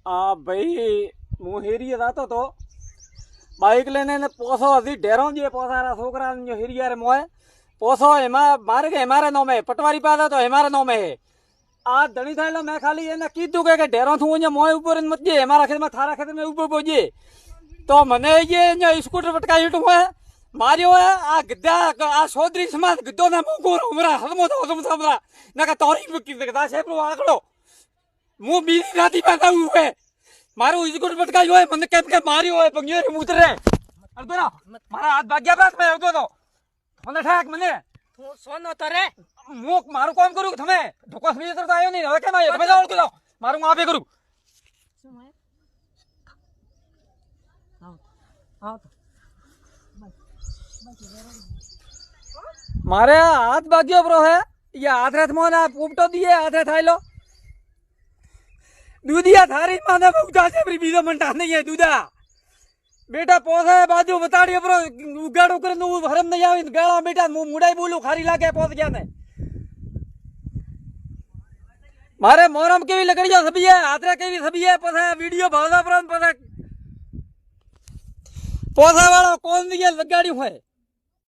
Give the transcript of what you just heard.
આ ભાઈ હું હેરીએ જાતો તો બાઇક લઈને ને પોસો હજી ઢેરો જે પોસારા છોકરા હેરિયારે મોય પોસો એમાં મારે કે અમારે નોમે પટવારી પાસે તો અમારે નોમે હે આ ધણી થયેલો મેં ખાલી એને કીધું કે ઢેરો થું અહીંયા મોય ઉપર મત જે અમારા ખેતરમાં થારા ખેતરમાં ઉપર પહોંચે તો મને જે અહીંયા સ્કૂટર પટકાવી હતું હોય માર્યો હે આ ગધા આ સોદરી સમાજ ગધો ના મૂકો હમરા હલમો તો હમરા ના કે તોરી મૂકી દે આ છે આંકડો હું બીજી રાતી પાસે આવું હે મારું સ્કૂટર પટકાવ્યું હોય મને કેમ કે માર્યો હોય પંગીઓ ઉતરે અડધો મારા હાથ ભાગ્યા પાસ મેં આવતો તો મને ઠાક મને તું સોનો તો રે હું મારું કામ કરું તમે ઢોકો સ્મીજ તો આવ્યો નહીં હવે કેમ આવ્યો તમે જાઓ જાઓ મારું હું આપે કરું મારે હાથ ભાગ્યો બ્રો હે ये हाथ मोना पोपटो दिए हाथ थायलो दूधिया थारी माने उठा से बीजो मंटा नहीं है दूधा बेटा पोसा बाजू बताड़ियो ब्रो उगाड़ो करे नु हरम नहीं आवे गाला बेटा मुड़ाई बोलू खारी लागे पोस गया ने मारे मोरम केवी लकड़िया सभी है हाथरा केवी सभी है पसा वीडियो भावदा परन पसा पोसा वाला कौन दिया लगाड़ी है